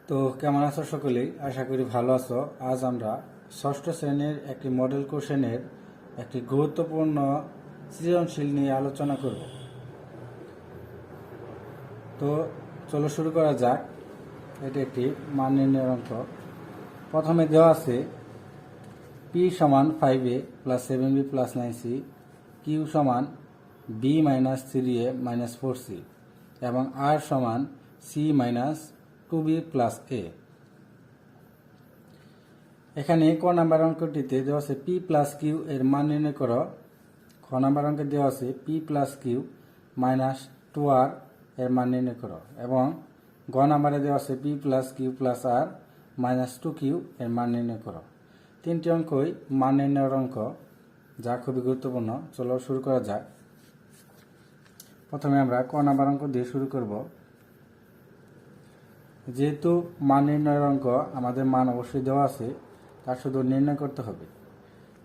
তো কেমন আছো সকলেই? আশা করি ভালো আছো। আজ আমরা ষষ্ঠ শ্রেণীর একটি মডেল কোশ্চেনের একটি গুরুত্বপূর্ণ সৃজনশীল নিয়ে আলোচনা করব। তো চলো শুরু করা যাক। এটি একটি মান নির্ণয়ের অঙ্ক। প্রথমে দেওয়া আছে p সমান 5a plus 7b plus 9c, q সমান b minus 3a minus 4c এবং r সমান c minus 2b plus a। এখানে ক নাম্বার অঙ্কটিতে দেওয়া আছে p প্লাস কিউ এর মান নির্ণয় করো। খ নাম্বার অঙ্কে দেওয়া আছে p plus Q minus 2r এর মান নির্ণয় করো এবং গ নাম্বারে দেওয়া আছে p প্লাস কিউ প্লাস আর মাইনাস 2q এর মান নির্ণয় করো। তিনটি অঙ্কই মান নির্ণয়ের অঙ্ক, যা খুবই গুরুত্বপূর্ণ। চলো শুরু করা যাক। প্রথমে আমরা ক নাম্বার অঙ্ক দিয়ে শুরু করব। যেহেতু মান নির্ণয়ের অঙ্ক, আমাদের মান অবশ্যই দেওয়া আছে, তার শুধু নির্ণয় করতে হবে।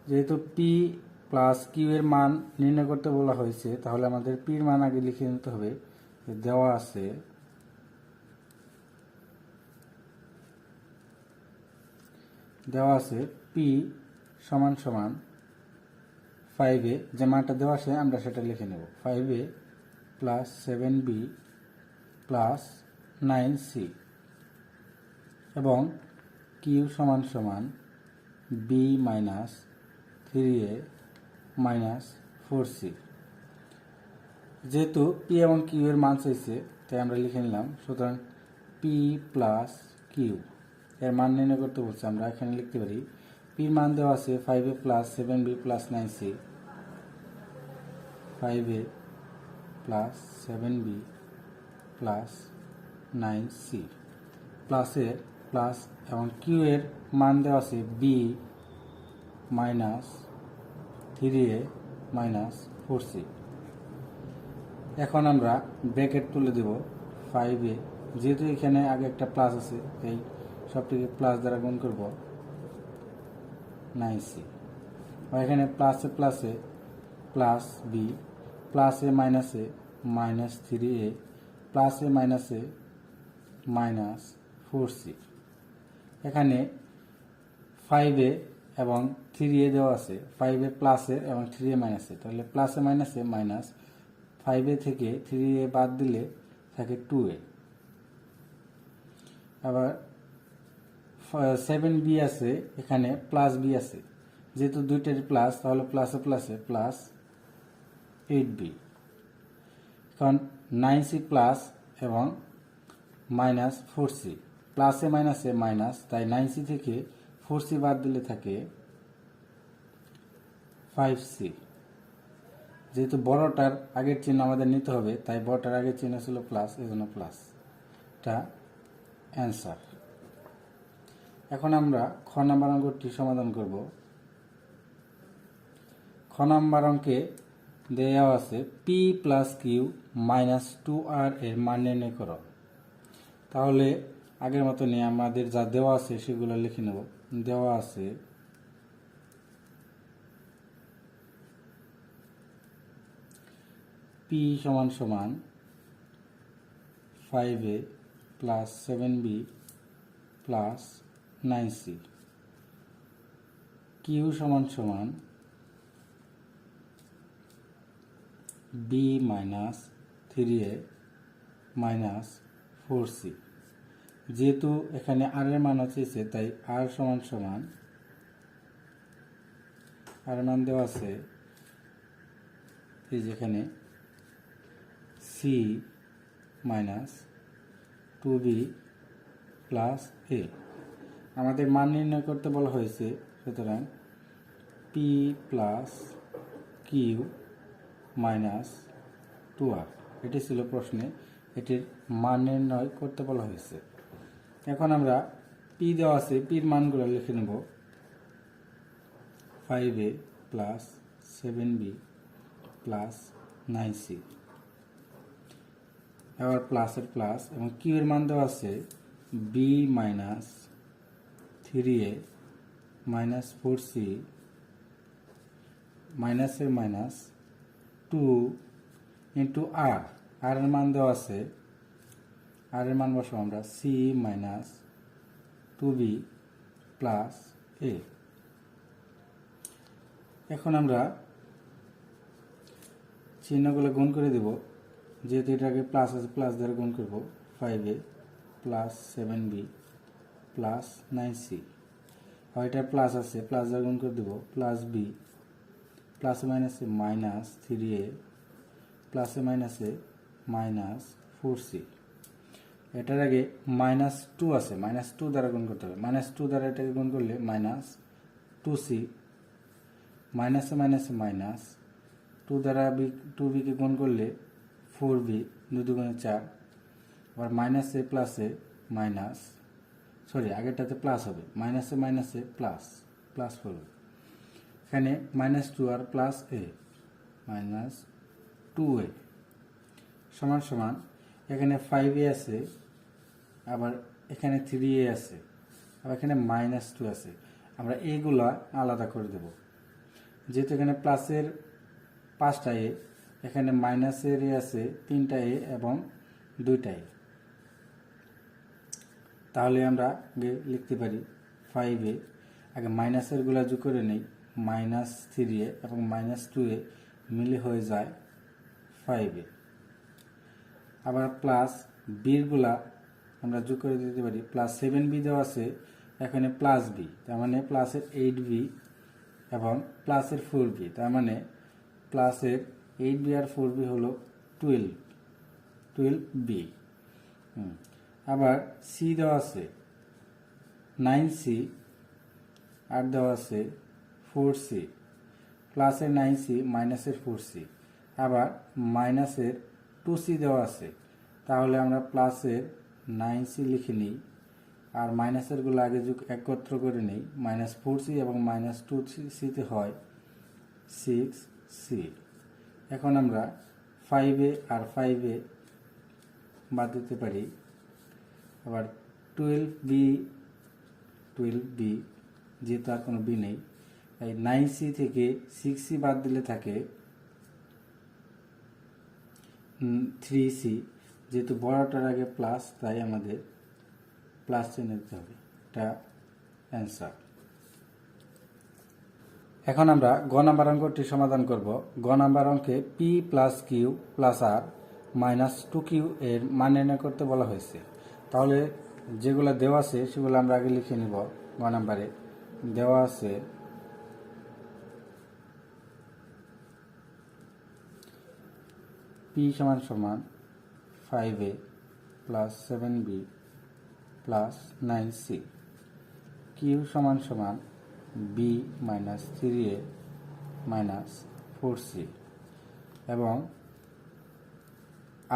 যেহেতু পি প্লাস কিউ এর মান নির্ণয় করতে বলা হয়েছে, তাহলে আমাদের পির মান আগে লিখে নিতে হবে। দেওয়া আছে পি সমান সমান 5a, যে মানটা দেওয়া আছে আমরা সেটা লিখে নেব। 5a plus 7b plus 9c এবং কিউ সমান সমান b minus 3a minus 4c। যেহেতু পি এবং কিউ এর মান চাইছে, তাই আমরা লিখে নিলাম। সুতরাং পি প্লাস কিউ এর মান নির্ণয় করতে বলছে, আমরা এখানে লিখতে পারি পির মান দেওয়া আছে 5a plus 7b plus 9c, 5a plus 7b plus 9c প্লাসের প্লাস এবং কিউ এর মান দেওয়া আছে b minus 3a minus 4c। এখন আমরা ব্র্যাকেট তুলে দেব 5a, যেহেতু এখানে আগে একটা প্লাস আছে তাই সবটিকে প্লাস দ্বারা গুণ করব 9c। এখানে প্লাসে প্লাসে প্লাস b, প্লাসে মাইনাসে মাইনাস 3a, প্লাসে মাইনাসে মাইনাস 4c। এখানে 5a এবং 3a দেওয়া আছে, 5a প্লাসে এবং 3a মাইনাসে, তাহলে প্লাসে মাইনাসে মাইনাস, 5a থেকে 3a বাদ দিলে থাকে 2a। আবার 7b আছে, এখানে প্লাস b আছে, যেহেতু দুইটারই প্লাস, তাহলে প্লাসে প্লাসে প্লাস 8b। এখন 9c প্লাস এবং মাইনাস 4c, প্লাসে মাইনাসে মাইনাস, তাই 9c থেকে 4c বাদ দিলে থাকে 5c। যেহেতু বড়টার আগের চিহ্ন আমাদের নিতে হবে, তাই বড়টার আগের চিহ্ন ছিল প্লাস, এই জন্য প্লাস। এটা অ্যান্সার। এখন আমরা খ নাম্বার অঙ্কটি সমাধান করব। খ নাম্বার অঙ্কে দেওয়া আছে P plus Q minus 2r এর মান নির্ণয় করো। তাহলে আগের মতো নিয়ে আমাদের যা দেওয়া আছে সেগুলো লিখে নেব। দেওয়া আছে পি সমান সমান 5a plus 7b plus 9c, Q সমান সমান b minus 3a minus 4c। যেহেতু এখানে আর এর মান হচ্ছে, তাই আর সমান সমান, আর মান দেওয়া আছে এই যেখানে c minus 2b plus a। আমাদের মান নির্ণয় করতে বলা হয়েছে, সুতরাং p plus Q minus 2r, এটি ছিল প্রশ্নে, এটির মান নির্ণয় করতে বলা হয়েছে। এখন আমরা পি দেওয়া আছে, পির মানগুলো লিখে নেব। 5a plus 7b plus 9c, আবার প্লাসের প্লাস, এবং কিউ এর মান দেওয়া আছে b minus 3a minus 4c মাইনাসের মাইনাস 2 ইন্টু আর, আর এর মান দেওয়া আছে, আর এর মান বসাবো আমরা c minus 2b plus a। এখন আমরা চিহ্নগুলো গুণ করে দেব, যেহেতু এটাকে প্লাস আছে প্লাস দ্বারা গুণ করব। 5a plus 7b plus 9c, আর এটা প্লাস আছে প্লাস দ্বারা গুণ করে দেব, প্লাস b প্লাসে মাইনাসে মাইনাস 3a প্লাসে মাইনাসে মাইনাস 4c। এটার আগে মাইনাস 2 আছে, মাইনাস 2 দ্বারা গুণ করতে হবে, মাইনাস 2 দ্বারা এটাকে গুণ করলে মাইনাস 2c, মাইনাসে মাইনাসে মাইনাস 2 দ্বারা 2bকে গুণ করলে 4b, 2 দুগুণে 4, আবার মাইনাসে প্লাসে মাইনাস, সরি আগেরটাতে প্লাস হবে, মাইনাসে মাইনাসে প্লাস, প্লাস 4। এখানে মাইনাস 2 আর প্লাস a, মাইনাস 2a সমান সমান, এখানে 5a আছে, আবার এখানে 3a আছে, আবার এখানে মাইনাস 2 আছে। আমরা এইগুলা আলাদা করে দেব, যেহেতু এখানে প্লাসের 5টা a, এখানে মাইনাসের a আছে 3টা a এবং 2টা a। তাহলে আমরা আগে লিখতে পারি 5a, আগে মাইনাসের গুলা যোগ করে নেই, মাইনাস 3a এবং মাইনাস 2a মিলে হয়ে যায় 5a। আবার প্লাস বির গুলা আমরা যোগ করে দিতে পারি, প্লাস 7b দেওয়া আছে, এখানে প্লাস b, তার মানে প্লাসের 8b এবং প্লাসের 4b, তার মানে প্লাসের 8b আর 4b হলো 12b। আবার c দেওয়া আছে 9c, আর দেওয়া আছে 4c, প্লাসের 9c মাইনাসের 4c, আবার মাইনাসের 2c দেওয়া আছে। তাহলে আমরা প্লাসের 9c লিখে নিই, আর মাইনাসের গুলো আগে যোগ একত্র করে নিই, মাইনাস 4c এবং মাইনাস 2c হয় 6c। এখন আমরা 5a আর 5a বাদ দিতে পারি, আবার 12b যেহেতু আর কোনো b নেই, এই 9c থেকে 6c বাদ দিলে থাকে 3c, যেহেতু বড়টার আগে প্লাস তাই আমাদের প্লাস চিহ্ন দিতে হবে, এটা অ্যান্সার। এখন আমরা গ নাম্বার অঙ্কটি সমাধান করব। গ নাম্বার অঙ্কে p প্লাস কিউ প্লাস আর মাইনাস 2q এর মান নির্ণয় করতে বলা হয়েছে। তাহলে যেগুলো দেওয়া আছে সেগুলো আমরা আগে লিখে নিব। গ নাম্বারে দেওয়া আছে p সমান সমান 5a plus 7b plus 9c, q সমান সমান b minus 3a minus 4c, এবং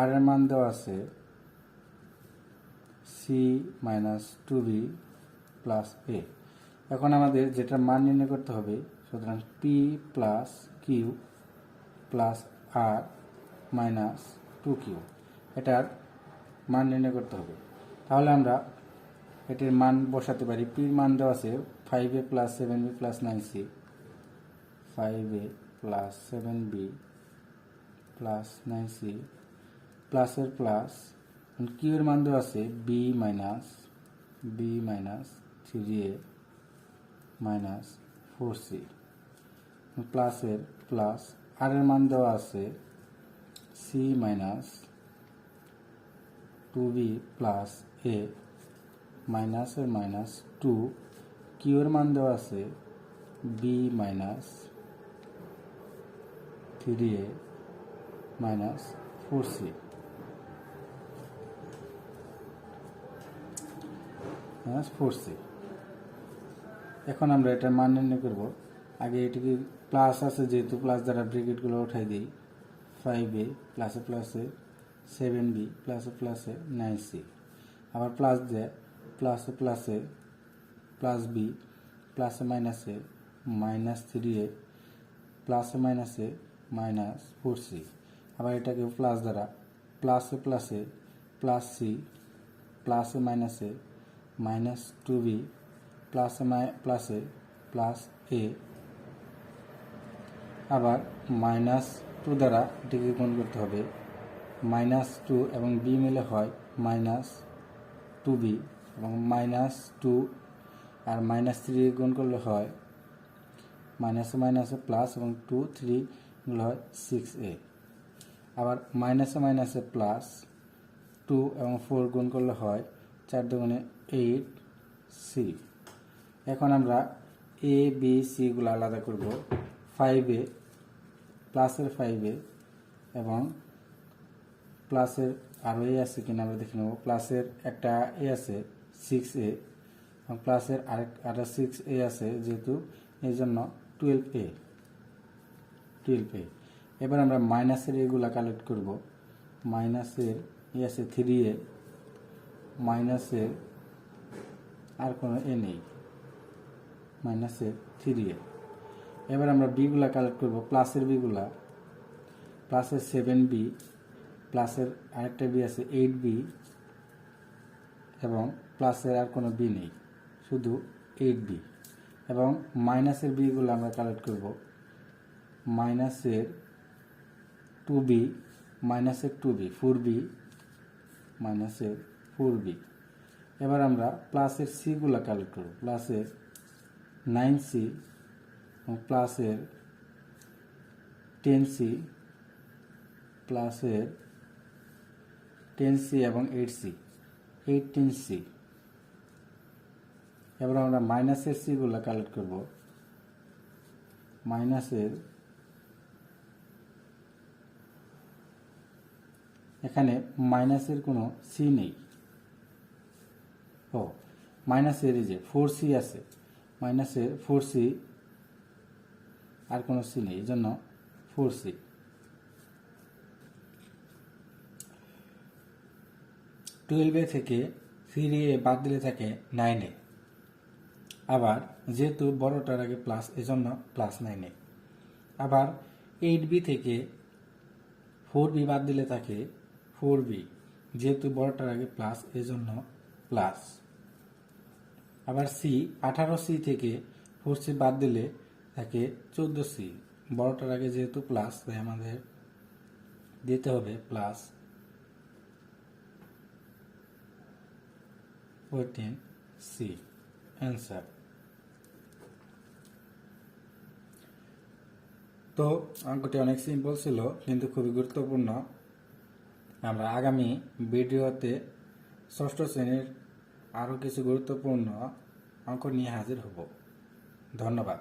আর এর মান দেওয়া আছে c minus 2b plus a। এখন আমাদের যেটা মান নির্ণয় করতে হবে, সুতরাং p প্লাস কিউ প্লাস আর মাইনাস 2q, এটার মান নির্ণয় করতে হবে। তাহলে আমরা এটির মান বসাতে পারি। পির মান দেওয়া আছে 5a plus 7b plus 9c, 5a plus 7b plus 9c প্লাসের প্লাস, কিউ এর মান দেওয়া আছে b minus 3a minus 4c, প্লাসের প্লাস, আর এর মান দেওয়া আছে c minus 2b plus a মাইনাসের মাইনাস 2, কিউ এর মান দেওয়া আছে b minus 3a minus 4c। এখন আমরা এটার মান নির্ণয় করব। আগে এটিকে প্লাস আছে, যেহেতু প্লাস দ্বারা ব্র্যাকেটগুলো উঠাই দিই, 5a প্লাসে প্লাসে 7b প্লাসে প্লাসে 9c, আবার প্লাস দেয়, প্লাসে প্লাসে প্লাস b প্লাসে মাইনাসে মাইনাস 3a প্লাসে মাইনাসে মাইনাস 4c, আবার এটাকে প্লাস দ্বারা প্লাসে প্লাসে প্লাস c প্লাসে মাইনাসে মাইনাস 2b প্লাসে প্লাসে প্লাস a, আবার মাইনাস 2 দ্বারা এটিকে গুণ করতে হবে, মাইনাস 2 এবং b মিলে হয় মাইনাস 2b এবং -2 আর -3 গুণ করলে হয় মাইনাসে মাইনাসে প্লাস এবং 2 3 গুলো হয় 6a। আবার মাইনাসে মাইনাসে প্লাস 2 এবং 4 গুণ করলে হয় 4 দুগুণে 8c। এখন আমরা a b c গুলো আলাদা করব। 5a প্লাসের 5a এবং প্লাসের আরও এ আছে কিনা আমরা দেখে নেব। প্লাসের একটা এ আছে 6a এবং প্লাসের আরও 6a আছে, যেহেতু এই জন্য 12a। এবার আমরা মাইনাসের এগুলা কালেক্ট করব। মাইনাসের এ আছে 3a, মাইনাসের আর কোনো এ নেই, মাইনাসের 3a। এবার আমরা বিগুলা কালেক্ট করব। প্লাসের বিগুলা, প্লাসের 7b, প্লাসের আরেকটা বি আছে 8b এবং প্লাসের আর কোনো বি নেই, শুধু 8b। এবং মাইনাসের বিগুলো আমরা কালেক্ট করব। মাইনাসের 2b, মাইনাসের 2b 4b, মাইনাসের 4b। এবার আমরা প্লাসের সিগুলো কালেক্ট করব। প্লাসের 9c এবং প্লাসের 10c, প্লাসের 10c এবং 8c 18c। এবার আমরা মাইনাসের সিগুলো কালেক্ট করব। মাইনাসের এখানে মাইনাসের কোনো সি নেই। ও মাইনাসের এই যে 4c আছে, মাইনাসের 4c আর কোনো সি নেই, এই জন্য 4c। 12a থেকে 3a বাদ দিলে থাকে 9a। আবার যেহেতু বড়টার আগে প্লাস, এজন্য প্লাস 9a। আবার 8b থেকে 4b বাদ দিলে থাকে 4b, যেহেতু বড়টার আগে প্লাস, এজন্য প্লাস। আবার সি 18c থেকে 4c বাদ দিলে থাকে 14c, বড়টার আগে যেহেতু প্লাস, তাই আমাদের দিতে হবে প্লাস 14c অ্যান্সার। তো অঙ্কটি অনেক সিম্পল ছিল কিন্তু খুবই গুরুত্বপূর্ণ। আমরা আগামী ভিডিওতে ষষ্ঠ শ্রেণীর আরও কিছু গুরুত্বপূর্ণ অঙ্ক নিয়ে হাজির হব। ধন্যবাদ।